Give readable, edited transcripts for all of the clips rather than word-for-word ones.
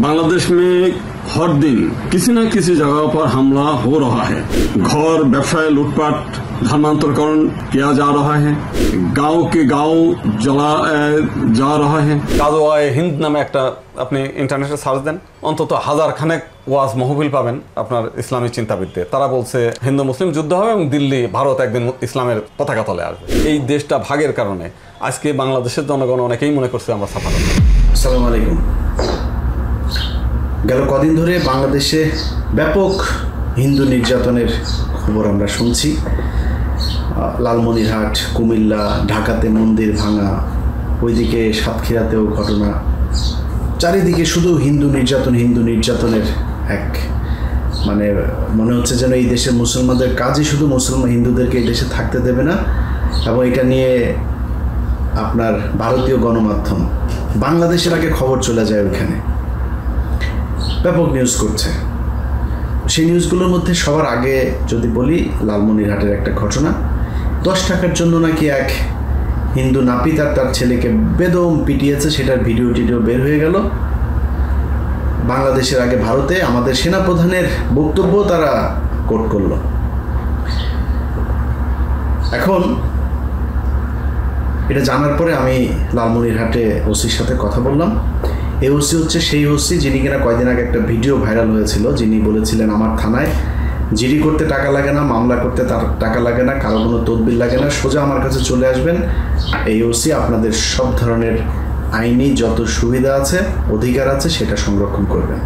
बांग्लादेश में हर दिन किसी न किसी जगह पर हमला हो रहा है। घर व्यवसाय लूटपाट धर्मांतरकरण किया जा रहा है। गांव के गांव जला जा रहा है। কাজওয়ায়ে হিন্দ নামে একটা আপনি ইন্টারনেটে সার্চ দেন, অন্তত হাজার খানেক ওয়াজ মাহফিল পাবেন আপনার ইসলামী চিন্তাবিদদের। তারা বলছে হিন্দু মুসলিম যুদ্ধ হবে এবং দিল্লি ভারত একদিন ইসলামের পতাকা তলে আসবে। এই দেশটা ভাগের কারণে আজকে বাংলাদেশের জনগণ অনেকেই মনে করছে আমরা সাফা করব। আসসালামু আলাইকুম। গেল কদিন ধরে বাংলাদেশে ব্যাপক হিন্দু নির্যাতনের খবর আমরা শুনছি। লালমনিরহাট, কুমিল্লা, ঢাকাতে মন্দির ভাঙা, ওইদিকে সাতক্ষীরাতেও ঘটনা। চারিদিকে শুধু হিন্দু নির্যাতনের এক মনে হচ্ছে যেন এই দেশের মুসলমানদের কাজই শুধু হিন্দুদেরকে এই দেশে থাকতে দেবে না। এবং এটা নিয়ে আপনার ভারতীয় গণমাধ্যম বাংলাদেশের আগে খবর চলে যায় ওইখানে, ব্যাপক নিউজ করছে। সেই নিউজগুলোর মধ্যে সবার আগে যদি বলি, লালমনিরহাটের একটা ঘটনা। 10 টাকার জন্য নাকি এক হিন্দু নাপিত আর তার ছেলেকে বেদম পিটিয়েছে, সেটার ভিডিও বের হয়ে গেল। বাংলাদেশের আগে ভারতে আমাদের সেনাপ্রধানের বক্তব্য তারা কোট করলো। এখন এটা জানার পরে আমি লালমনিরহাটে ওসির সাথে কথা বললাম। এই ওসি হচ্ছে সেই ওসি যিনি কিনা কয়েকদিন আগে একটা ভিডিও ভাইরাল হয়েছিল, যিনি বলেছিলেন আমার থানায় জিডি করতে টাকা লাগে না, মামলা করতে তার টাকা লাগে না, কারো কোনো তদবির লাগে না, সোজা আমার কাছে চলে আসবেন। এই ওসি আপনাদের সব ধরনের আইনি যত সুবিধা আছে, অধিকার আছে, সেটা সংরক্ষণ করবেন।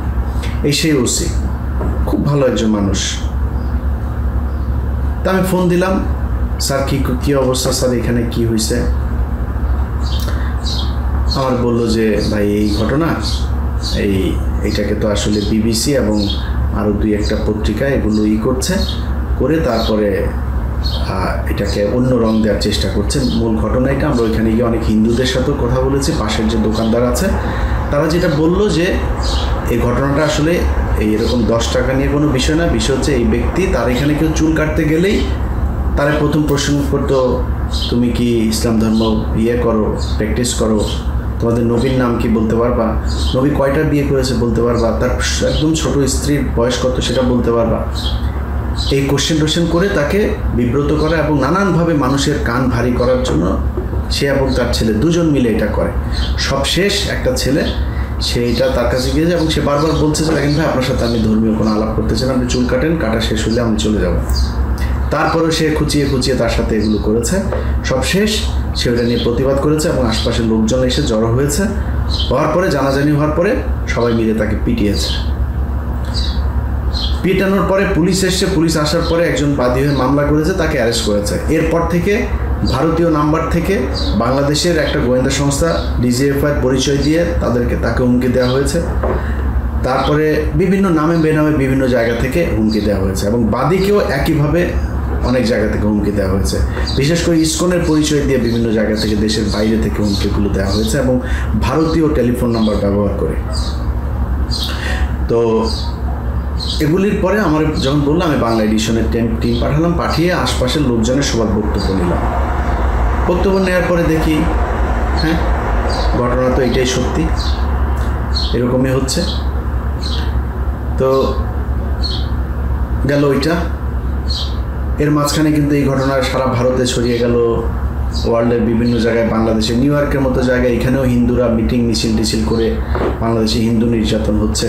এই সেই ওসি, খুব ভালো একজন মানুষ। তা আমি ফোন দিলাম, স্যার কী অবস্থা স্যার, এখানে কি হয়েছে? আমার বললো যে ভাই এই ঘটনা, এইটাকে তো আসলে বিবিসি এবং আরও 2-1টা পত্রিকা এগুলো করে তারপরে এটাকে অন্য রং দেওয়ার চেষ্টা করছে। মূল ঘটনা এটা। আমরা ওইখানে গিয়ে অনেক হিন্দুদের সাথেও কথা বলেছি, পাশের যে দোকানদার আছে তারা যেটা বললো যে এই ঘটনাটা আসলে এরকম 10 টাকা নিয়ে কোনো বিষয় না। বিষয় হচ্ছে এই ব্যক্তি, তার এখানে কেউ চুল কাটতে গেলেই তারা প্রথম প্রশ্ন করতো, তুমি কি ইসলাম ধর্ম করো, প্র্যাকটিস করো, তোমাদের নবীর নাম কি বলতে পারবা, নবী কয়টা বিয়ে করেছে বলতে পারবা, তার একদম ছোট স্ত্রীর বয়স কত সেটা বলতে পারবা। এই কোশ্চেন করে তাকে বিব্রত করা এবং নানানভাবে মানুষের কান ভারী করার জন্য সে এবং তার ছেলে দুজন মিলে এটা করে। সবশেষ একটা ছেলে সেইটা তার কাছে গিয়েছে এবং সে বারবার বলছে যে দেখেন ভাই, আপনার সাথে আমি ধর্মীয় কোনো আলাপ করতে চাই না, আপনি চুল কাটেন, কাটা শেষ হলে আমি চলে যাব। তারপরেও সে খুঁচিয়ে তার সাথে এগুলো করেছে। সবশেষ সে ওটা নিয়ে প্রতিবাদ করেছে এবং আশপাশের লোকজন এসে জড়ো হওয়ার পরে জানাজানি হওয়ার পরে সবাই মিলে তাকে পিটিয়েছে। পিটানোর পরে পুলিশ এসছে, পুলিশ আসার পরে একজন বাদী হয়ে মামলা করেছে, তাকে অ্যারেস্ট করেছে। এরপর থেকে ভারতীয় নাম্বার থেকে বাংলাদেশের একটা গোয়েন্দা সংস্থা ডিজিএফআই পরিচয় দিয়ে তাকে হুমকি দেওয়া হয়েছে। তারপরে বিভিন্ন নামে বেনামে বিভিন্ন জায়গা থেকে হুমকি দেওয়া হয়েছে এবং বাদীকেও একইভাবে অনেক জায়গা থেকে হুমকি দেওয়া হয়েছে। বিশেষ করে ইসকনের পরিচয় দিয়ে বিভিন্ন জায়গা থেকে, দেশের বাইরে থেকে হুমকিগুলো দেওয়া হয়েছে এবং ভারতীয় টেলিফোন নাম্বার ব্যবহার করে। তো এগুলির পরে আমার যখন বললাম, আমি বাংলা এডিশনের টিম পাঠালাম, পাঠিয়ে আশপাশের লোকজনের সবার বক্তব্য নিলাম। বক্তব্য নেওয়ার পরে দেখি হ্যাঁ, ঘটনা তো এটাই সত্যি, এরকমই হচ্ছে। তো গেল ওইটা। এর মাঝখানে কিন্তু এই ঘটনা সারা ভারতে ছড়িয়ে গেল, ওয়ার্ল্ডের বিভিন্ন জায়গায়, বাংলাদেশে নিউ ইয়র্কের মতো জায়গায় এখানেও হিন্দুরা মিটিং মিছিল করে বাংলাদেশে হিন্দু নির্যাতন হচ্ছে,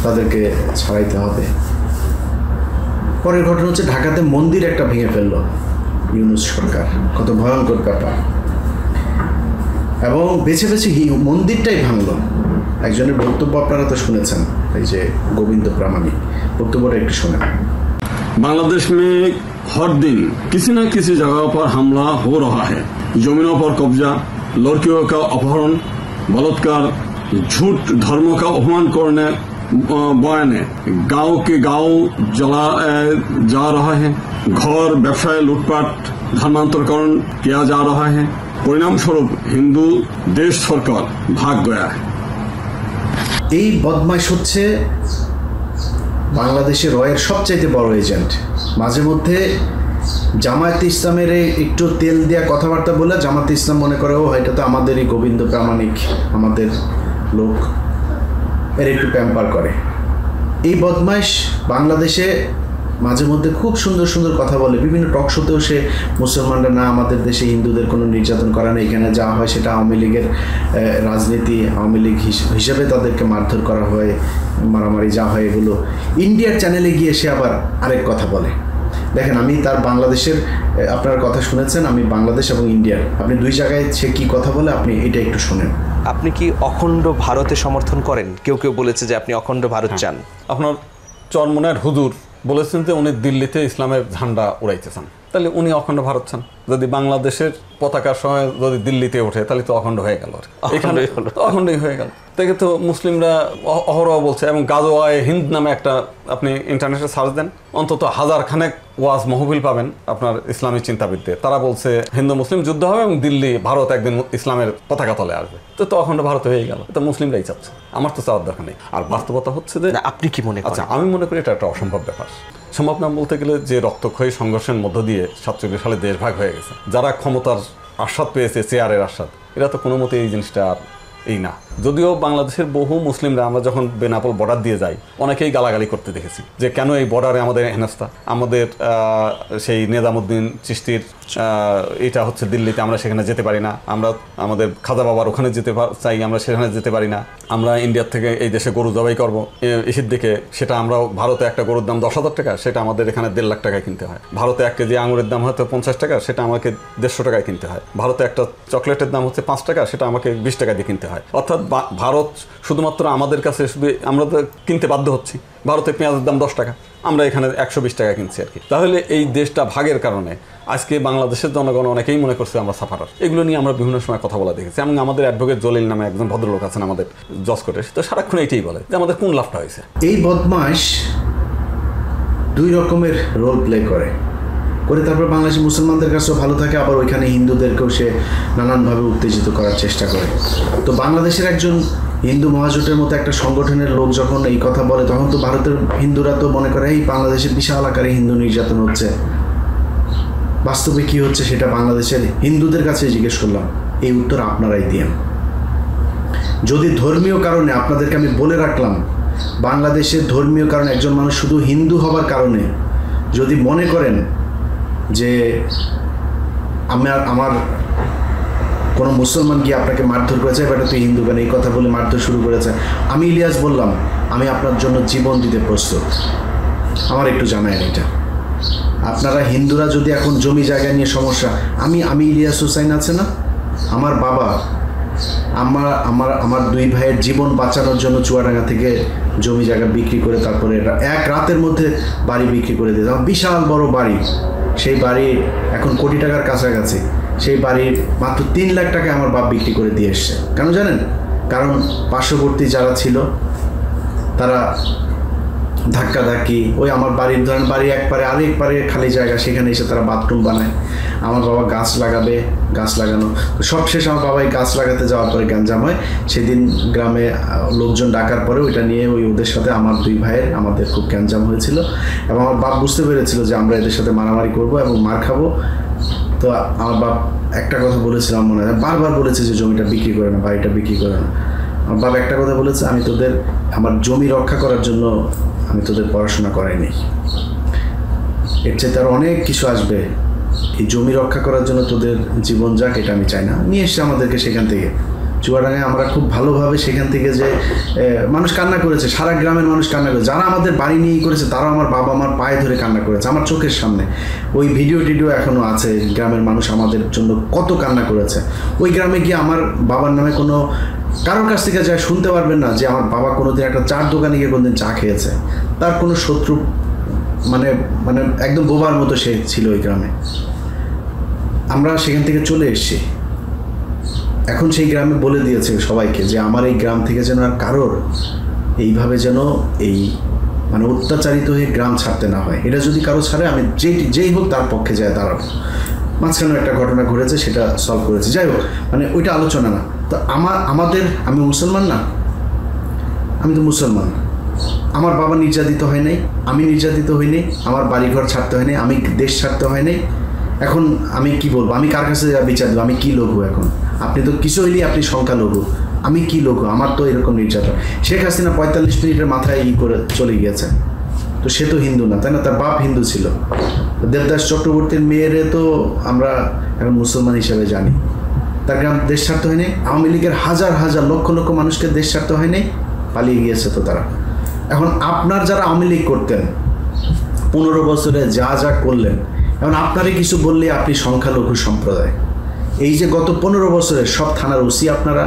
তাদেরকে ছাড়াইতে হবে। পরের ঘটনা হচ্ছে ঢাকাতে মন্দির একটা ভেঙে ফেললো ইউনূস সরকার, কত ভয়ঙ্কর ব্যাপার। এবং বেছে মন্দিরটাই ভাঙলো। একজনের বক্তব্য আপনারা তো শুনেছেন, এই যে গোবিন্দ প্রামাণিক, বক্তব্যটা একটু শোনেন। बांग्लादेश में हर दिन किसी न किसी जगह पर हमला हो रहा है। जमीनों पर कब्जा, लड़कियों का अपहरण, बलात्कार, झूठ धर्म का अपमान करने बयाने गांव के गांव जला जा रहा है। घर व्यवसाय लूटपाट धर्मांतरकरण किया जा रहा है। परिणाम स्वरूप हिंदू देश सरकार भाग गया है। এই বদমাইশ হচ্ছে বাংলাদেশের রয়ের সবচাইতে বড় এজেন্ট। মাঝে মধ্যে জামায়াতে ইসলামের একটু তেল দেওয়া কথাবার্তা বলে জামায়াতে ইসলাম মনে করে ও এটা তো আমাদেরই গোবিন্দ প্রামাণিক, আমাদের লোক। এর একটু প্যাম্পার করে। এই বদমাইশ বাংলাদেশে মাঝে মধ্যে খুব সুন্দর সুন্দর কথা বলে, বিভিন্ন টক শোতেও সে মুসলমানরা না, আমাদের দেশে হিন্দুদের কোনো নির্যাতন করা নেই, এখানে যা হয় সেটা আওয়ামী লীগের রাজনীতি, আওয়ামী লীগ হিসেবে তাদেরকে মারধর করা হয়, মারামারি যা হয় এগুলো। ইন্ডিয়ার চ্যানেলে গিয়ে সে আবার আরেক কথা বলে। দেখেন, আমি তার বাংলাদেশের আপনার কথা শুনেছেন, আমি বাংলাদেশ এবং ইন্ডিয়ার, আপনি দুই জায়গায় সে কী কথা বলে আপনি এটা একটু শোনেন। আপনি কি অখণ্ড ভারতে সমর্থন করেন? কেউ কেউ বলেছে যে আপনি অখণ্ড ভারত চান। আপনার চরমনের হুজুর বলেছেন যে উনি দিল্লিতে ইসলামের ঝান্ডা উড়াইতে চান, তাহলে উনি অখণ্ড ভারত চান। যদি বাংলাদেশের পতাকার সময় যদি দিল্লিতে ওঠে তাহলে তো অখণ্ড হয়ে গেল, এখানে অখণ্ডই হয়ে গেল। তাকে তো মুসলিমরা অহরহ বলছে, এবং গাজওয়ায়ে হিন্দ নামে একটা আপনি ইন্টারনেটে সার্চ দেন, অন্তত 1000 খানেক ওয়াজ মাহফিল পাবেন আপনার ইসলামী চিন্তাবিদদের। তারা বলছে হিন্দু মুসলিম যুদ্ধ হবে এবং দিল্লি ভারত একদিন ইসলামের পতাকা তলে আসবে। তো অখণ্ড ভারত হয়ে গেল, এটা মুসলিমরাই চাচ্ছে, আমার তো চাওয়ার দরকার নেই। আর বাস্তবতা হচ্ছে যে আপনি কি মনে করেন? আচ্ছা, আমি মনে করি এটা একটা অসম্ভব ব্যাপার। সম্ভব না বলতে গেলে যে রক্তক্ষয়ী সংঘর্ষের মধ্য দিয়ে 47 সালে দেশ ভাগ হয়ে গেছে, যারা ক্ষমতার আস্বাদ পেয়েছে, চেয়ারের আস্বাদ, এরা তো কোনো মতে এই জিনিসটা আর এই না। যদিও বাংলাদেশের বহু মুসলিমরা আমরা যখন বেনাপোল বর্ডার দিয়ে যাই, অনেকেই গালাগালি করতে দেখেছি যে কেন এই বর্ডারে আমাদের হেনস্থা, আমাদের সেই নিজামুদ্দিন চিশতির এটা হচ্ছে দিল্লিতে, আমরা সেখানে যেতে পারি না, আমরা আমাদের খাজা বাবার ওখানে যেতে চাই, আমরা সেখানে যেতে পারি না, আমরা ইন্ডিয়ার থেকে এই দেশে গরু জবাই করবো এসির দিকে, সেটা আমরা ভারতে একটা গরুর দাম 10,000 টাকা, সেটা আমাদের এখানে 1.5 লাখ টাকায় কিনতে হয়। ভারতে 1 কেজি আঙুরের দাম হয়তো 50 টাকা, সেটা আমাকে 150 টাকায় কিনতে হয়। ভারতে একটা চকলেটের দাম হচ্ছে 5 টাকা, সেটা আমাকে 20 টাকা দিয়ে কিনতে হয়। অর্থাৎ ভারত শুধুমাত্র আমাদের কাছে শুধু আমরা তো কিনতে বাধ্য হচ্ছি। ভারতে পেঁয়াজের দাম 10 টাকা, আমরা এখানে 120 টাকা কিনছি আর কি। তাহলে এই দেশটা ভাগের কারণে আজকে বাংলাদেশের জনগণ অনেকেই মনে করছে আমরা সাফারার। এগুলো নিয়ে আমরা বিভিন্ন সময় কথা বলা দেখেছি, এবং আমাদের অ্যাডভোকেট জলিল নামে একজন ভদ্রলোক আছেন আমাদের জজ কোর্টে, তো সারাক্ষণ এইটাই বলে যে আমাদের কোন লাভটা হয়েছে। এই বদমাইশ 2 রকমের রোল প্লে করে তারপর বাংলাদেশি মুসলমানদের কাছেও ভালো থাকে, আবার ওইখানে হিন্দুদেরকেও সে নানানভাবে উত্তেজিত করার চেষ্টা করে। তো বাংলাদেশের একজন হিন্দু মহাজোটের মতো একটা সংগঠনের লোক যখন এই কথা বলে, তখন তো ভারতের হিন্দুরা তো মনে করে এই বাংলাদেশে বিশাল আকারে হিন্দু নির্যাতন হচ্ছে। বাস্তবে কি হচ্ছে সেটা বাংলাদেশের হিন্দুদের কাছে জিজ্ঞেস করলাম, এই উত্তর আপনারাই দিয়েন। যদি ধর্মীয় কারণে, আপনাদেরকে আমি বলে রাখলাম, বাংলাদেশের ধর্মীয় কারণে একজন মানুষ শুধু হিন্দু হবার কারণে যদি মনে করেন যে আমার কোনো মুসলমান গিয়ে আপনাকে মারধর করেছে, এবার তুই হিন্দু কেন এই কথা বলে মারধর শুরু করেছে, আমি ইলিয়াস বললাম আমি আপনার জন্য জীবন দিতে প্রস্তুত। আমার একটু জানায় এটা, আপনারা হিন্দুরা যদি এখন জমি জায়গা নিয়ে সমস্যা, আমি ইলিয়াস হুসাইন আছে না, আমার বাবা আমার 2 ভাইয়ের জীবন বাঁচানোর জন্য চুয়াডাঙ্গা থেকে জমি জায়গা বিক্রি করে তারপরে এক রাতের মধ্যে বাড়ি বিক্রি করে দিয়েছে, বিশাল বড় বাড়ি। সেই বাড়ি এখন কোটি টাকার কাছাকাছি, সেই বাড়ির মাত্র 3 লাখ টাকায় আমার বাপ বিক্রি করে দিয়ে এসছে। কেন জানেন? কারণ পার্শ্ববর্তী যারা ছিল তারা ধাক্কাধাক্কি, ওই আমার বাড়ির ধরেন বাড়ি একবারে আরেক পারে খালি জায়গা, সেখানে এসে তারা বাথরুম বানায়। আমার বাবা গাছ লাগানো, তো সবশেষ আমার বাবা এই গাছ লাগাতে যাওয়ার পরে গ্যাঞ্জাম হয়। সেদিন গ্রামে লোকজন ডাকার পরে ওইটা নিয়ে ওদের সাথে আমার 2 ভাইয়ের আমাদের খুব গ্যাঞ্জাম হয়েছিল, এবং আমার বাপ বুঝতে পেরেছিল যে আমরা এদের সাথে মারামারি করব এবং মার খাবো। তো আমার বাপ একটা কথা বলেছিলাম, মনে হয় বারবার বলেছে যে জমিটা বিক্রি করে না, বাড়িটা বিক্রি করে না। আমার বাবা একটা কথা বলেছে, আমি তোদের আমার জমি রক্ষা করার জন্য আমি তোদের পড়াশোনা করাইনি, এর চেয়ে তার অনেক কিছু আসবে, এই জমি রক্ষা করার জন্য তোদের জীবন যাক, এটা আমি চাই না। নিয়ে এসছে আমাদেরকে সেখান থেকে চুয়াডাঙ্গায়। আমরা খুব ভালোভাবে সেখান থেকে যে মানুষ কান্না করেছে, সারা গ্রামের মানুষ কান্না করেছে, যারা আমাদের বাড়ি নিয়ে করেছে তারাও আমার বাবা আমার পায়ে ধরে কান্না করেছে, আমার চোখের সামনে। ওই ভিডিও এখনও আছে, গ্রামের মানুষ আমাদের জন্য কত কান্না করেছে। ওই গ্রামে গিয়ে আমার বাবার নামে কোনো কারোর কাছ থেকে যা শুনতে পারবেন না যে আমার বাবা কোনোদিন একটা চার দোকানে গিয়ে কোনোদিন চা খেয়েছে, তার কোনো শত্রু মানে একদম বোবার মতো সে ছিল ওই গ্রামে। আমরা সেখান থেকে চলে এসেছি, এখন সেই গ্রামে বলে দিয়েছে সবাইকে যে আমার এই গ্রাম থেকে যেন আর কারোর এইভাবে যেন এই মানে অত্যাচারিত হয়ে গ্রাম ছাড়তে না হয়। এটা যদি কারো ছাড়ে আমি যেই হোক তার পক্ষে যায় দাঁড়াবো। মাঝখানে একটা ঘটনা ঘটেছে, সেটা সলভ করেছে, যাই হোক, মানে ওইটা আলোচনা না। তো আমি মুসলমান না, আমি তো মুসলমান, আমার বাবা নির্যাতিত হয় নাই, আমি নির্যাতিত হই নাই, আমার বাড়িঘর ছাড়তে হয় নাই, আমি দেশ ছাড়তে হয় নাই। এখন আমি কি বলবো, আমি কার কাছে বিচার দেবো, আমি কি লঘু? এখন আপনি তো কিছু হইলেই আপনি সংখ্যালঘু, আমি কি লোক, আমার তো এরকম নির্যাতন। শেখ হাসিনা 45 মিনিটের মাথায় করে চলে গিয়েছে, তো সে তো হিন্দু না, তাই না? তার বাপ হিন্দু ছিল। দেবদাস চক্রবর্তীর মেয়েরে তো আমরা এখন মুসলমান হিসেবে জানি। তার গ্রাম দেশ ছাড়তে হয়নি। আওয়ামী লীগের হাজার হাজার লক্ষ লক্ষ মানুষকে দেশ ছাড়তে হয়নি, পালিয়ে গিয়েছে তো তারা। এখন আপনার যারা আওয়ামী লীগ করতেন 15 বছরে যা যা করলেন, এখন আপনারই কিছু বললে আপনি সংখ্যালঘু সম্প্রদায়। এই যে গত 15 বছরে সব থানার ওসি আপনারা,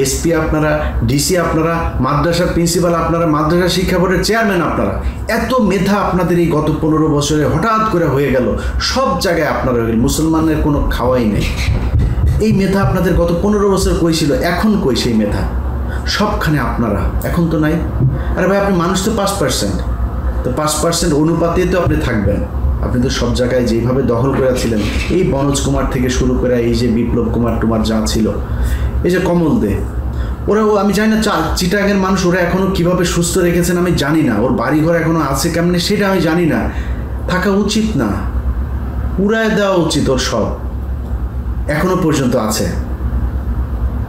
এসপি আপনারা, ডিসি আপনারা, মাদ্রাসার প্রিন্সিপাল আপনারা, মাদ্রাসা শিক্ষা বোর্ডের চেয়ারম্যান আপনারা, এত মেধা আপনাদের এই গত 15 বছরে হঠাৎ করে হয়ে গেল। সব জায়গায় আপনারা হয়ে গেল, মুসলমানের কোনো খাওয়াই নেই। এই মেধা আপনাদের গত 15 বছর কই ছিল, এখন কই সেই মেধা? সবখানে আপনারা, এখন তো নাই। আরে ভাই, আপনি মানুষ তো 5%, তো 5% অনুপাতে তো আপনি থাকবেন। আপনি তো সব জায়গায় যেভাবে দখল করেছিলেন, এই বনোজ কুমার থেকে শুরু করে এই যে বিপ্লব কুমার টুমার যা ছিল, এই যে কমল দে, ওরাও আমি জানি না চিটাগাংয়ের মানুষ ওরা এখনও কীভাবে সুস্থ রেখেছেন আমি জানি না। ওর বাড়িঘর এখনও আছে কেমনে সেটা আমি জানি না। থাকা উচিত না, উড়ায় দেওয়া উচিত ওর সব, এখনো পর্যন্ত আছে।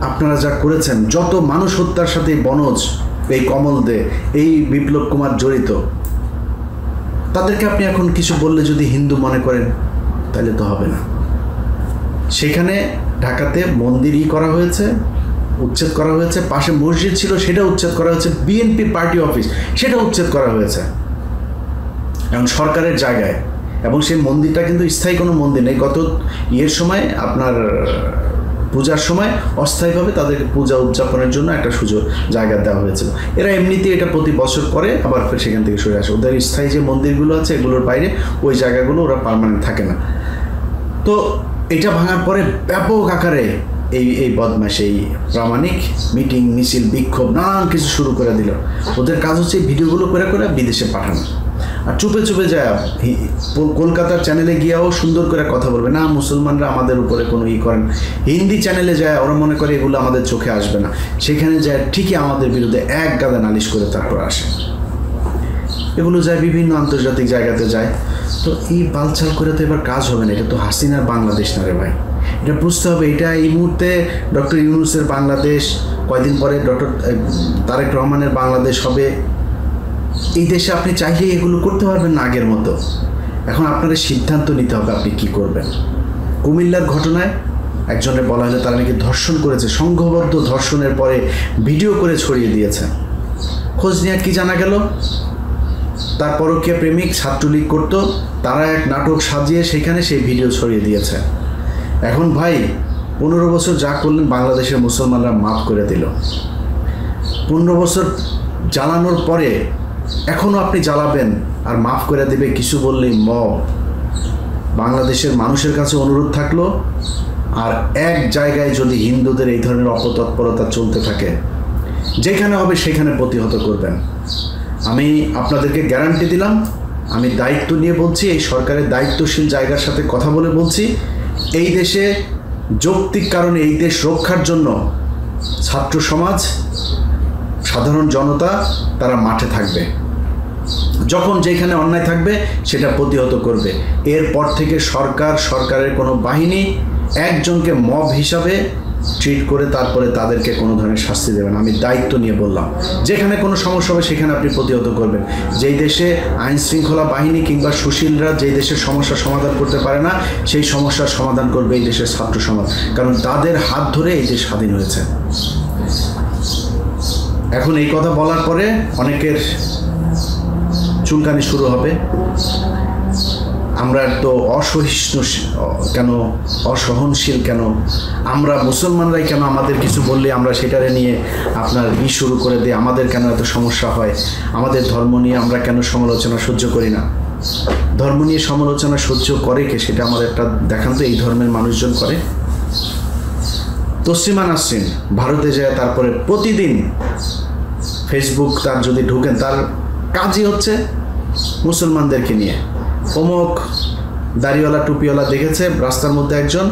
আপনারা যা করেছেন, যত মানুষ হত্যার সাথে বনোজ, এই কমল দে, এই বিপ্লব কুমার জড়িত, তাদেরকে আপনি এখন কিছু বললে যদি হিন্দু মনে করেন তাহলে তো হবে না। সেখানে ঢাকাতে মন্দিরই করা হয়েছে, উচ্ছেদ করা হয়েছে, পাশে মসজিদ ছিল সেটা উচ্ছেদ করা হয়েছে, বিএনপি পার্টি অফিস সেটা উচ্ছেদ করা হয়েছে এখন সরকারের জায়গায়। এবং সেই মন্দিরটা কিন্তু স্থায়ী কোনো মন্দির নেই। গত ইয়ের সময় আপনার পূজার সময় অস্থায়ীভাবে তাদেরকে পূজা উদযাপনের জন্য একটা সুযোগ জায়গা দেওয়া হয়েছিল। এরা এমনিতেই এটা প্রতি বছর করে আবার ফের সেখান থেকে সরে আসে। ওদের স্থায়ী যে মন্দিরগুলো আছে এগুলোর বাইরে ওই জায়গাগুলো ওরা পার্মানেন্ট থাকে না। তো এটা ভাঙার পরে ব্যাপক আকারে এই বদমাশ, এই প্রামাণিক মিটিং, মিছিল, বিক্ষোভ, নানান কিছু শুরু করে দিল। ওদের কাজ হচ্ছে ভিডিওগুলো করে করে বিদেশে পাঠানো, আর চুপে চুপে যায় কলকাতার চ্যানেলে গিয়েও সুন্দর করে কথা বলবে না, মুসলমানরা আমাদের উপরে কোনো করেন। হিন্দি চ্যানেলে যায়, ওরা মনে করে এগুলো আমাদের চোখে আসবে না, সেখানে যায় ঠিকই আমাদের বিরুদ্ধে এক গাদা নালিশ করে তারপর আসে। এগুলো যায় বিভিন্ন আন্তর্জাতিক জায়গাতে যায়। তো এই বালছাল করে তো এবার কাজ হবে না। এটা তো হাসিনার বাংলাদেশ না রে ভাই, এটা বুঝতে হবে। এটা এই মুহূর্তে ডক্টর ইউনূসের বাংলাদেশ, কয়দিন পরে ডক্টর তারেক রহমানের বাংলাদেশ হবে। এই দেশে আপনি চাইলেই এগুলো করতে পারবেন না আগের মতো। এখন আপনাদের সিদ্ধান্ত নিতে হবে আপনি কি করবেন। কুমিল্লার ঘটনায় একজনের বলা হলো তারা নাকি ধর্ষণ করেছে, সংঘবদ্ধ ধর্ষণের পরে ভিডিও করে ছড়িয়ে দিয়েছে। খোঁজ নিয়ে কি জানা গেল, তার পরকীয়া প্রেমিক ছাত্রলীগ করতো, তারা এক নাটক সাজিয়ে সেখানে সেই ভিডিও ছড়িয়ে দিয়েছে। এখন ভাই 15 বছর যা করলেন বাংলাদেশের মুসলমানরা মাফ করে দিল। 15 বছর জ্বালানোর পরে এখনও আপনি জ্বালাবেন আর মাফ করে দেবে কিছু বললেই মব। বাংলাদেশের মানুষের কাছে অনুরোধ থাকলো, আর এক জায়গায় যদি হিন্দুদের এই ধরনের অপতৎপরতা চলতে থাকে, যেখানে হবে সেখানে প্রতিহত করবেন। আমি আপনাদেরকে গ্যারান্টি দিলাম, আমি দায়িত্ব নিয়ে বলছি, এই সরকারের দায়িত্বশীল জায়গার সাথে কথা বলে বলছি, এই দেশে যৌক্তিক কারণে এই দেশ রক্ষার জন্য ছাত্র সমাজ, সাধারণ জনতা তারা মাঠে থাকবে। যখন যেখানে অন্যায় থাকবে সেটা প্রতিহত করবে। এরপর থেকে সরকারের কোনো বাহিনী একজনকে মব হিসাবে ট্রিট করে তারপরে তাদেরকে কোনো ধরনের শাস্তি দেবেন। আমি দায়িত্ব নিয়ে বললাম, যেখানে কোনো সমস্যা হবে সেখানে আপনি প্রতিহত করবেন। যেই দেশে আইন শৃঙ্খলা বাহিনী কিংবা সুশীলরা যেই দেশের সমস্যার সমাধান করতে পারে না, সেই সমস্যার সমাধান করবে এই দেশের ছাত্র সমাজ, কারণ তাদের হাত ধরে এই দেশ স্বাধীন হয়েছে। এখন এই কথা বলার পরে অনেকের চুলকানি শুরু হবে। আমরা তো অসহিষ্ণু কেন, অসহনশীল কেন, আমরা মুসলমানরাই কেন আমাদের কিছু বললে আমরা সেটারে নিয়ে আপনার শুরু করে দিই, আমাদের কেন এত সমস্যা হয়, আমাদের ধর্ম নিয়ে আমরা কেন সমালোচনা সহ্য করি না। ধর্ম নিয়ে সমালোচনা সহ্য করে কে সেটা আমাদের একটা দেখান তো, এই ধর্মের মানুষজন করে। তসলিমা নাসরিন ভারতে যায়, তারপরে প্রতিদিন ফেসবুক তার যদি ঢুকেন তার কাজই হচ্ছে মুসলমানদেরকে নিয়ে। অমুক দাড়িওয়ালা টুপিওয়ালা দেখেছে রাস্তার মধ্যে একজন,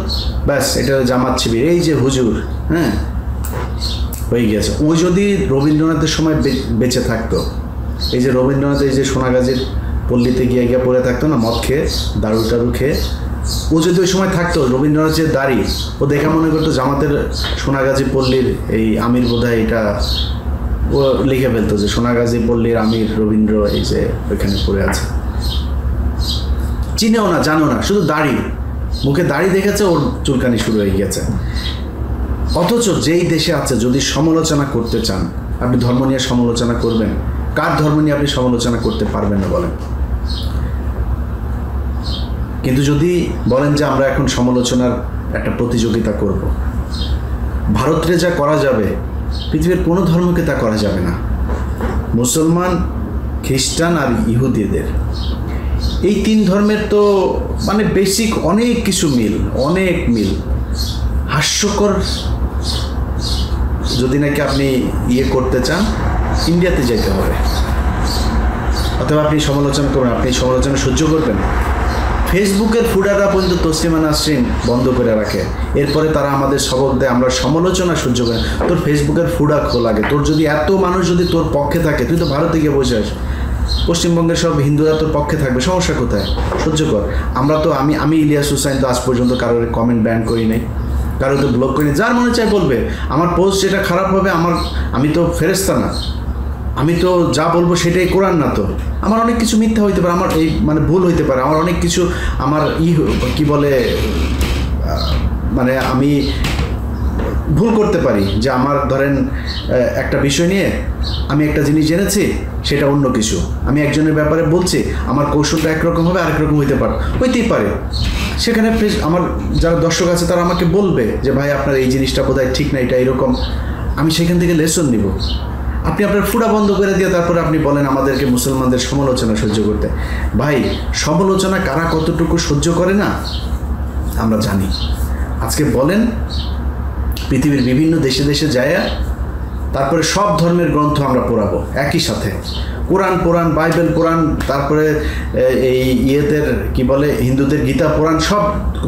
ব্যাস এটা জামাত শিবির, এই যে হুজুর, হ্যাঁ হয়ে গেছে। ও যদি রবীন্দ্রনাথের সময় বেঁচে থাকতো, এই যে রবীন্দ্রনাথ এই যে সোনাগাজীর পল্লীতে গিয়ে পড়ে থাকতো না মদ খেয়ে, দারু টারু খেয়ে, ও যদি ওই সময় থাকতো, রবীন্দ্রনাথের দাড়ি, ও দেখা মনে করতো জামাতের সোনাগাজী পল্লীর এই আমির বোধহয়, এটা ও লিখে ফেলতো যে সোনাগাজী পল্লীর আমির রবীন্দ্র এই যে ওইখানে পড়ে আছে। চিনেও না, জানো না, শুধু দাড়ি, মুখে দাড়ি দেখেছে, ওর চুলকানি শুরু হয়ে গেছে। অথচ যেই দেশে আছে, যদি সমালোচনা করতে চান, আপনি ধর্ম নিয়ে সমালোচনা করবেন, কার ধর্ম নিয়ে আপনি সমালোচনা করতে পারবেন না বলেন? কিন্তু যদি বলেন যে আমরা এখন সমালোচনার একটা প্রতিযোগিতা করব, ভারতে যা করা যাবে পৃথিবীর কোনো ধর্মকে তা করা যাবে না। মুসলমান, খ্রিস্টান আর ইহুদিদের এই তিন ধর্মের তো মানে বেসিক অনেক কিছু মিল, অনেক মিল। হাস্যকর যদি নাকি আপনি করতে চান, ইন্ডিয়াতে যেতে হবে। অথবা আপনি সমালোচনা করবেন, আপনি সমালোচনা সহ্য করবেন। ফেসবুকের ফুডাররা পর্যন্ত তসলিমা নাসরিন বন্ধ করে রাখে, এরপরে তারা আমাদের সবক দেয় আমরা সমালোচনা সহ্য করি। তোর ফেসবুকের ফুডা খোলাগে, তোর যদি এত মানুষ যদি তোর পক্ষে থাকে, তুই তো ভারতে গিয়ে বসে আস, পশ্চিমবঙ্গের সব হিন্দুরা তোর পক্ষে থাকবে, সমস্যা কোথায়? সহ্য কর। আমরা তো আমি ইলিয়াস হুসাইন তো আজ পর্যন্ত কারোর কমেন্ট ব্যান করি নাই, কারোর তো ব্লক করি, যার মনে চায় বলবে। আমার পোস্ট যেটা খারাপ হবে, আমি তো ফেরেশতা না, আমি তো যা বলবো সেটাই কোরআন না। তো আমার অনেক কিছু মিথ্যা হইতে পারে, আমার এই মানে ভুল হইতে পারে, আমার অনেক কিছু আমার কি বলে মানে আমি ভুল করতে পারি, যে আমার ধরেন একটা বিষয় নিয়ে আমি একটা জিনিস জেনেছি, সেটা অন্য কিছু, আমি একজনের ব্যাপারে বলছি, আমার কৌশলটা একরকম হবে, আরেক রকম হইতেই পারে। সেখানে আমার যারা দর্শক আছে তারা আমাকে বলবে যে ভাই আপনার এই জিনিসটা বোধহয় ঠিক না, এটা এরকম, আমি সেখান থেকে লেসন নিব। আপনি আপনার ফুটা বন্ধ করে দিয়ে তারপরে আপনি বলেন আমাদেরকে মুসলমানদের সমালোচনা সহ্য করতে। ভাই, সমালোচনা কারা কতটুকু সহ্য করে না আমরা জানি। আজকে বলেন পৃথিবীর বিভিন্ন দেশে দেশে যায়, তারপরে সব ধর্মের গ্রন্থ আমরা পড়াবো একই সাথে, কোরআন, বাইবেল, কোরআন, তারপরে এই কি বলে হিন্দুদের গীতা, পুরাণ, সব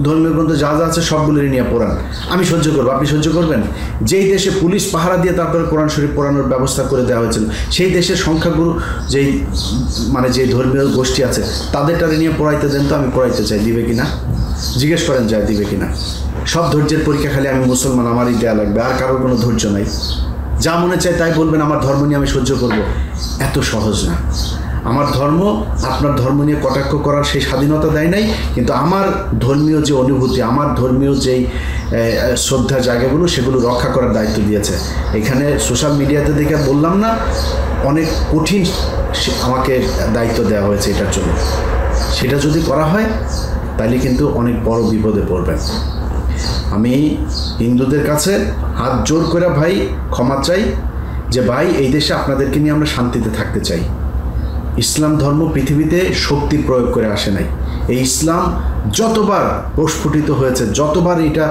ধর্মীয় গ্রন্থ যা যা আছে সবগুলোরই নিয়ে পড়ান। আমি সহ্য করবো, আপনি সহ্য করবেন? যেই দেশে পুলিশ পাহারা দিয়ে তারপরে কোরআন শরীফ পড়ানোর ব্যবস্থা করে দেওয়া হয়েছিল, সেই দেশের সংখ্যাগুরু যে ধর্মীয় গোষ্ঠী আছে তাদেরটা নিয়ে পড়াইতে দেন, তো আমি পড়াইতে চাই, দিবে কিনা জিজ্ঞেস করেন, যায় দিবে কিনা? সব ধৈর্যের পরীক্ষা খালি আমি মুসলমান, আমারই দেয়া লাগবে, আর কারোর কোনো ধৈর্য নাই, যা মনে চায় তাই বলবেন, আমার ধর্ম নিয়ে আমি সহ্য করব। এত সহজ না। আমার ধর্ম আপনার ধর্ম নিয়ে কটাক্ষ করার সেই স্বাধীনতা দেয় নাই, কিন্তু আমার ধর্মীয় যে অনুভূতি, আমার ধর্মীয় যেই শ্রদ্ধা জায়গাগুলো, সেগুলো রক্ষা করার দায়িত্ব দিয়েছে। এখানে সোশ্যাল মিডিয়াতে দেখে বললাম না, অনেক কঠিন আমাকে দায়িত্ব দেওয়া হয়েছে এটার জন্য। সেটা যদি করা হয় তাহলে কিন্তু অনেক বড় বিপদে পড়বেন। আমি হিন্দুদের কাছে হাত জোর করে ভাই ক্ষমা চাই, যে ভাই এই দেশে আপনাদেরকে নিয়ে আমরা শান্তিতে থাকতে চাই। ইসলাম ধর্ম পৃথিবীতে শক্তি প্রয়োগ করে আসে নাই। এই ইসলাম যতবার প্রস্ফুটিত হয়েছে, যতবার এটা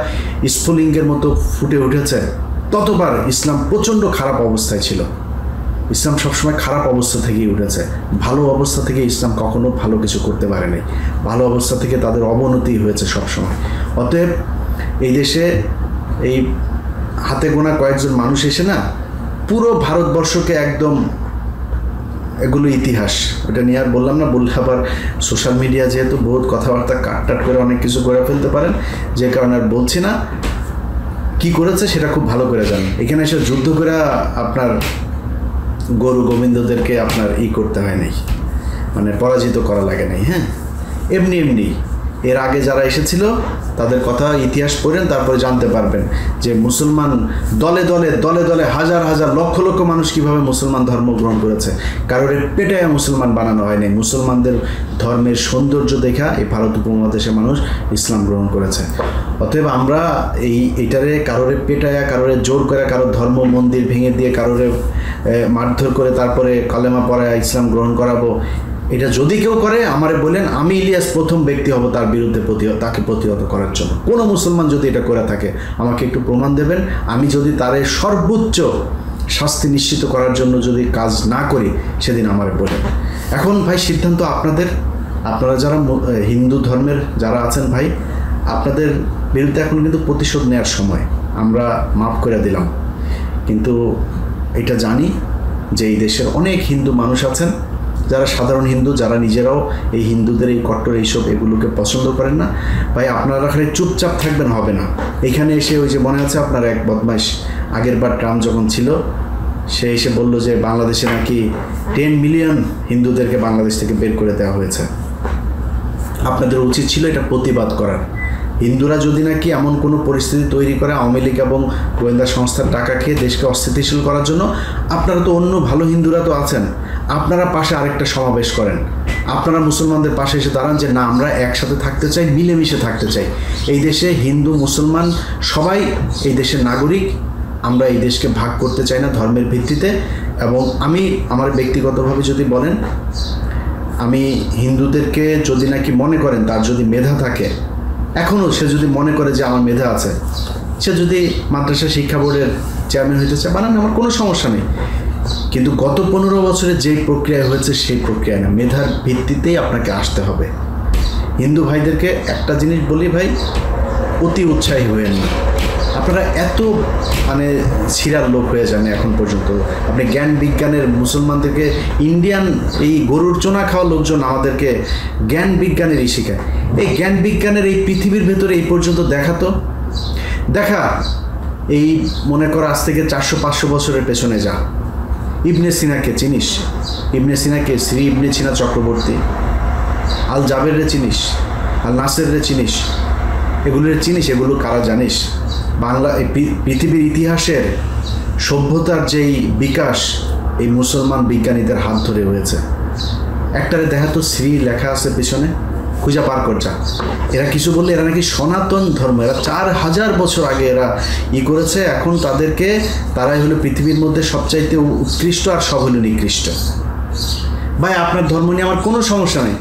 স্ফুলিঙ্গের মতো ফুটে উঠেছে, ততবার ইসলাম প্রচণ্ড খারাপ অবস্থায় ছিল। ইসলাম সবসময় খারাপ অবস্থা থেকেই উঠেছে, ভালো অবস্থা থেকে ইসলাম কখনো ভালো কিছু করতে পারে নাই। ভালো অবস্থা থেকে তাদের অবনতি হয়েছে সবসময়। অতএব এই দেশে এই হাতে গোনা কয়েকজন মানুষ এসে না পুরো ভারতবর্ষকে একদম, এগুলো ইতিহাস, ওটা নিয়ে আর বললাম না, বললে আবার সোশ্যাল মিডিয়া যেহেতু বহুত কথাবার্তা কাটটাট করে অনেক কিছু করে ফেলতে পারেন, যে কারণে আর বলছি না। কি করেছে সেটা খুব ভালো করে জানেন। এখানে এসে যুদ্ধ করে আপনার গরু গোবিন্দদেরকে আপনার করতে হয় নাই, মানে পরাজিত করা লাগে নাই। হ্যাঁ, এমনি এর আগে যারা এসেছিল তাদের কথা ইতিহাস পড়েন, তারপরে জানতে পারবেন যে মুসলমান দলে দলে হাজার হাজার লক্ষ লক্ষ মানুষ কিভাবে মুসলমান ধর্ম গ্রহণ করেছে। কারোর পেটায় মুসলমান বানানো হয়নি। মুসলমানদের ধর্মের সৌন্দর্য দেখা এই ভারত উপমহাদেশের মানুষ ইসলাম গ্রহণ করেছে। অতএব আমরা এইটারে কারোরে পেটায়া, কারোরে জোর করে, কারোর ধর্ম মন্দির ভেঙে দিয়ে, কারোরে মারধর করে তারপরে কালেমা পড়ায় ইসলাম গ্রহণ করাবো, এটা যদি কেউ করে আমারে বলেন, আমি ইলিয়াস প্রথম ব্যক্তি হব তার বিরুদ্ধে তাকে প্রতিহত করার জন্য। কোনো মুসলমান যদি এটা করে থাকে আমাকে একটু প্রমাণ দেবেন। আমি যদি তারে সর্বোচ্চ শাস্তি নিশ্চিত করার জন্য যদি কাজ না করি, সেদিন আমারে বলেন। এখন ভাই সিদ্ধান্ত আপনাদের, আপনারা যারা হিন্দু ধর্মের যারা আছেন ভাই, আপনাদের বিরুদ্ধে এখন কিন্তু প্রতিশোধ নেওয়ার সময়। আমরা মাফ করে দিলাম, কিন্তু এটা জানি যে এই দেশের অনেক হিন্দু মানুষ আছেন যারা সাধারণ হিন্দু, যারা নিজেরাও এই হিন্দুদের এই কট্টর এইসব এগুলোকে পছন্দ করেন না, ভাই আপনারা খালি চুপচাপ থাকবেন হবে না। এখানে এসে ওই যে মনে আছে আপনার এক বদমাইশ আগের বার ট্রাম্প যখন ছিল, সে এসে বলল যে বাংলাদেশে নাকি 10 মিলিয়ন হিন্দুদেরকে বাংলাদেশ থেকে বের করে দেওয়া হয়েছে। আপনাদের উচিত ছিল এটা প্রতিবাদ করার। হিন্দুরা যদি নাকি এমন কোনো পরিস্থিতি তৈরি করে আওয়ামী লীগ এবং গোয়েন্দা সংস্থার টাকা খেয়ে দেশকে অস্থিতিশীল করার জন্য, আপনারা তো অন্য ভালো হিন্দুরা তো আছেন, আপনারা পাশে আরেকটা সমাবেশ করেন, আপনারা মুসলমানদের পাশে এসে দাঁড়ান যে না আমরা একসাথে থাকতে চাই, মিলেমিশে থাকতে চাই। এই দেশে হিন্দু মুসলমান সবাই এই দেশের নাগরিক, আমরা এই দেশকে ভাগ করতে চাই না ধর্মের ভিত্তিতে। এবং আমি আমার ব্যক্তিগতভাবে যদি বলেন, আমি হিন্দুদেরকে যদি নাকি মনে করেন তার যদি মেধা থাকে, এখনও সে যদি মনে করে যে আমার মেধা আছে, সে যদি মাদ্রাসা শিক্ষা বোর্ডের চেয়ারম্যান হইতে চায় বানান, আমার কোনো সমস্যা নেই। কিন্তু গত 15 বছরে যেই প্রক্রিয়া হয়েছে সেই প্রক্রিয়া না, মেধার ভিত্তিতেই আপনাকে আসতে হবে। হিন্দু ভাইদেরকে একটা জিনিস বলি ভাই, অতি উৎসাহী হয়েন না। আপনারা এত মানে ছিঁড়ার লোক হয়ে যান এখন পর্যন্ত। আপনি জ্ঞান বিজ্ঞানের মুসলমানদেরকে, ইন্ডিয়ান এই গরুর চোনা খাওয়া লোকজন আমাদেরকে জ্ঞান বিজ্ঞানেরই শেখায়। এই জ্ঞান বিজ্ঞানের এই পৃথিবীর ভেতরে এই পর্যন্ত দেখা এই মনে কর আজ থেকে 400-500 বছরের পেছনে যা। ইবনে সিনাকে চিনিস? ইবনে সিনাকে শ্রী ইবনে সিনা চক্রবর্তী, আল জাবেররে চিনিস? আল নাসেররে চিনিস? এগুলোর চিনিস? এগুলো কারা জানিস? বাংলা এই পৃথিবীর ইতিহাসের সভ্যতার যেই বিকাশ এই মুসলমান বিজ্ঞানীদের হাত ধরে হয়েছে। একটারে দেখা তো শ্রী লেখা আছে পিছনে, খুঁজা পার কর যা। এরা কিছু বললে এরা নাকি সনাতন ধর্ম, এরা 4000 বছর আগে এরা করেছে। এখন তারাই হলো পৃথিবীর মধ্যে সবচাইতে উৎকৃষ্ট, আর সব হলো নিকৃষ্ট। ভাই আপনার ধর্ম নিয়ে আমার কোনো সমস্যা নেই,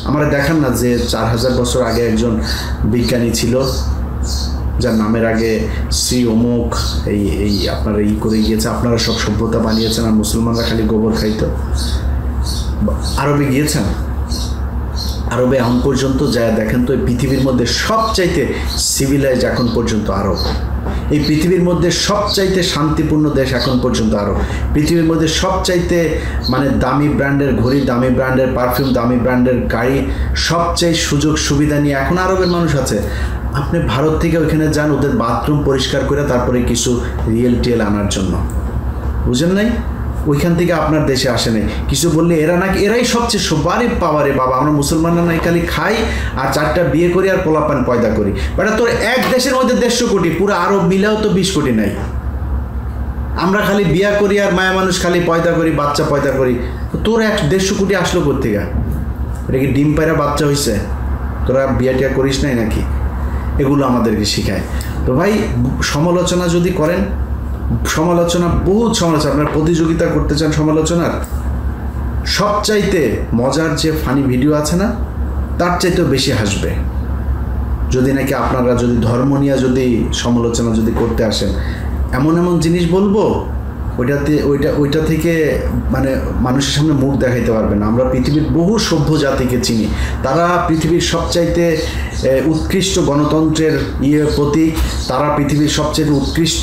আমার দেখান না যে 4000 বছর আগে একজন বিজ্ঞানী ছিল যার নামের আগে শ্রী অমুক এই আপনারা করে গিয়েছে। আপনারা সব সভ্যতা বানিয়েছেন আর মুসলমানরা খালি গোবর খাইতো। আরবে গিয়েছেন? আরবে এখন পর্যন্ত যা দেখেন তো, এই পৃথিবীর মধ্যে সবচাইতে সিভিলাইজ এখন পর্যন্ত আরব। এই পৃথিবীর মধ্যে সবচাইতে শান্তিপূর্ণ দেশ এখন পর্যন্ত আরব। পৃথিবীর মধ্যে সবচাইতে মানে দামি ব্র্যান্ডের ঘড়ি, দামি ব্র্যান্ডের পারফিউম, দামি ব্র্যান্ডের গাড়ি, সবচাই সুযোগ সুবিধা নিয়ে এখন আরবের মানুষ আছে। আপনি ভারত থেকে ওইখানে যান, ওদের বাথরুম পরিষ্কার করে তারপরে কিছু রিয়েল আনার জন্য, বুঝেন নাই? ওইখান থেকে আপনার দেশে আসে নাই। কিছু বললে এরাই সবচেয়ে সবারই পাওয়ারে বাবা, আমরা মুসলমানরা নাই খালি খাই আর 4টা বিয়ে করি আর পোলাপান পয়দা করি। বাট তোর এক দেশের মধ্যে 150 কোটি, পুরো আরব মিলাও তো 20 কোটি নাই। আমরা খালি বিয়া করি আর মায়া মানুষ খালি পয়দা করি, বাচ্চা পয়দা করি। তোর 150 কোটি আসলো কোথেকে? এটা কি ডিম পায়রা বাচ্চা হয়েছে? তোরা বিয়া টিয়া করিস নাই নাকি? এগুলো আমাদেরকে শেখায়। তো ভাই সমালোচনা যদি করেন, বহুত সমালোচনা, আপনার প্রতিযোগিতা করতে চান সমালোচনার, সবচাইতে মজার যে ফানি ভিডিও আছে না, তার চাইতেও বেশি হাসবে যদি নাকি আপনারা যদি ধর্ম নিয়ে যদি সমালোচনা যদি করতে আসেন। এমন জিনিস বলবো ওইটা থেকে মানে মানুষের সামনে মুখ দেখাইতে পারবে না। আমরা পৃথিবীর বহু সভ্য জাতিকে চিনি, তারা পৃথিবীর সবচাইতে উৎকৃষ্ট গণতন্ত্রের প্রতীক, তারা পৃথিবীর সবচেয়ে উৎকৃষ্ট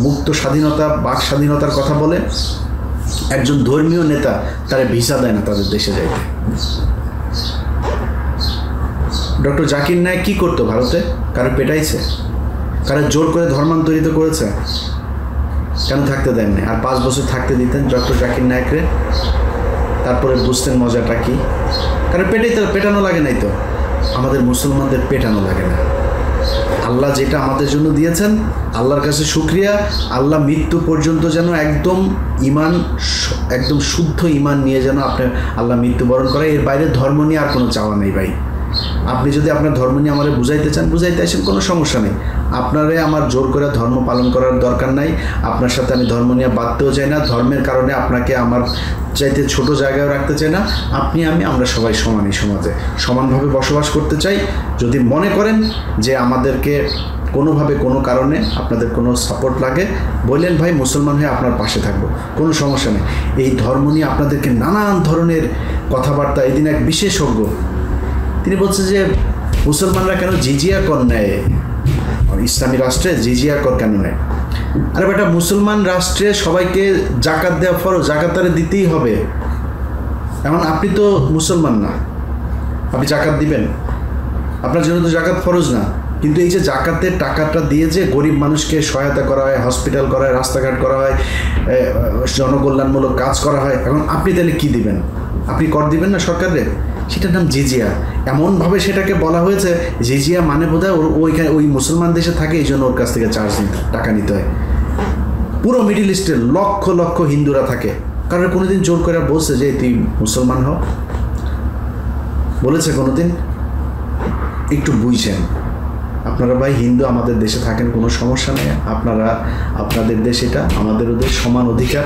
মুক্ত স্বাধীনতা, বাক স্বাধীনতার কথা বলে। একজন ধর্মীয় নেতা তারা ভিসা দেয় না তাদের দেশে যাইতে। ডক্টর জাকির নায়েক কি করতো ভারতে? কারো পেটাইছে? কারো জোর করে ধর্মান্তরিত করেছে? কেন থাকতে দেননি? আর 5 বছর থাকতে দিতেন ডক্টর জাকির নায়েকরে, তারপরে বুঝতেন মজাটা কি। কারণ পেটানো লাগে নাই তো। আমাদের মুসলমানদের পেটানো লাগে না। আল্লাহ যেটা আমাদের জন্য দিয়েছেন, আল্লাহর কাছে শুকরিয়া। আল্লাহ মৃত্যু পর্যন্ত যেন একদম শুদ্ধ ইমান নিয়ে যেন আপনার আল্লাহ মৃত্যুবরণ করে। এর বাইরে ধর্ম নিয়ে আর কোনো চাওয়া নেই ভাই। আপনি যদি আপনার ধর্ম নিয়ে আমারে বুঝাইতে চান, বুঝাইতে আসেন, কোনো সমস্যা নেই। আপনারে আমার জোর করে ধর্ম পালন করার দরকার নাই। আপনার সাথে আমি ধর্ম নিয়ে বাঁধতেও চাই না। ধর্মের কারণে আপনাকে আমার চাইতে ছোট জায়গায় রাখতে চাই না। আমরা সবাই সমানই, সমাজে সমানভাবে বসবাস করতে চাই। যদি মনে করেন যে আমাদেরকে কোনোভাবে কোনো কারণে আপনাদের কোনো সাপোর্ট লাগে, বললেন ভাই মুসলমান হয়ে আপনার পাশে থাকবো, কোনো সমস্যা নেই। এই ধর্ম নিয়ে আপনাদেরকে নানান ধরনের কথাবার্তা। এদিন এক বিশেষজ্ঞ তিনি বলছে যে মুসলমানরা কেন জিজিয়া কর নেয়, ইসলামী রাষ্ট্রে জিজিয়া কর কেন নেয়? আরে বেটা, মুসলমান রাষ্ট্রে সবাইকে জাকাত দেওয়া ফরজ, জাকাত তারে দিতেই হবে। এখন আপনি তো মুসলমান না, আপনি জাকাত দিবেন? আপনার জন্য তো জাকাত ফরজ না, কিন্তু এই যে জাকাতের টাকাটা দিয়ে যে গরিব মানুষকে সহায়তা করা হয়, হসপিটাল করা হয়, রাস্তাঘাট করা হয়, জনকল্যাণমূলক কাজ করা হয়, এখন আপনি তাহলে কি দিবেন? আপনি কর দিবেন না সরকারে? সেটার নাম জিজিয়া। এমনভাবে সেটাকে বলা হয়েছে, জিজিয়া মানে বোধ হয় ওইখানে ওই মুসলমান দেশে থাকে, এই জন্য ওর কাছ থেকে টাকা নিতে হয়। পুরো মিডিল ইস্টের লক্ষ লক্ষ হিন্দুরা থাকে, কারণ কোনোদিন জোর করে বলছে যে তুই মুসলমান হ? বলেছে কোনোদিন? একটু বুঝছেন আপনারা ভাই, হিন্দু আমাদের দেশে থাকেন, কোনো সমস্যা নেই। আপনারা আপনাদের দেশ, এটা আমাদেরও দেশ, সমান অধিকার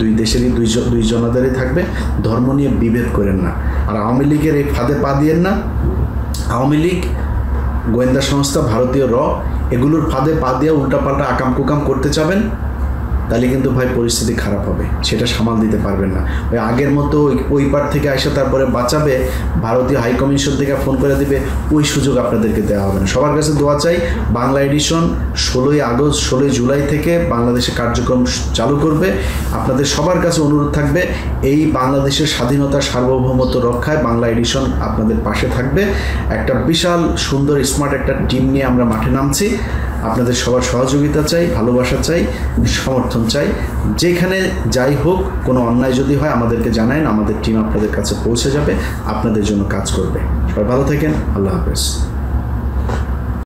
দুই দেশেরই দুই জনাদেরই থাকবে। ধর্ম নিয়ে বিভেদ করেন না। আর আওয়ামী লীগের এই ফাঁদে পা দিয়েন না। আওয়ামী লীগ, গোয়েন্দা সংস্থা, ভারতীয় এগুলোর ফাঁদে পা দিয়ে উল্টাপাল্টা আকাম কুকাম করতে চাবেন, তাহলে কিন্তু ভাই পরিস্থিতি খারাপ হবে, সেটা সামাল দিতে পারবেন না। ওই আগের মতো ওই পার থেকে আসে তারপরে বাঁচাবে, ভারতীয় হাইকমিশন থেকে ফোন করে দিবে, ওই সুযোগ আপনাদেরকে দেওয়া হবে না। সবার কাছে দোয়া চাই, বাংলা এডিশন 16ই আগস্ট 16ই জুলাই থেকে বাংলাদেশে কার্যক্রম চালু করবে। আপনাদের সবার কাছে অনুরোধ থাকবে, এই বাংলাদেশের স্বাধীনতা সার্বভৌমত্ব রক্ষায় বাংলা এডিশন আপনাদের পাশে থাকবে। একটা বিশাল সুন্দর স্মার্ট একটা টিম নিয়ে আমরা মাঠে নামছি। আপনাদের সবার সহযোগিতা চাই, ভালোবাসা চাই, সমর্থন চাই। যেখানে যাই হোক, কোনো অন্যায় যদি হয় আমাদেরকে জানান, আমাদের টিম আপনাদের কাছে পৌঁছে যাবে, আপনাদের জন্য কাজ করবে। সবাই ভালো থাকেন, আল্লাহ হাফেজ।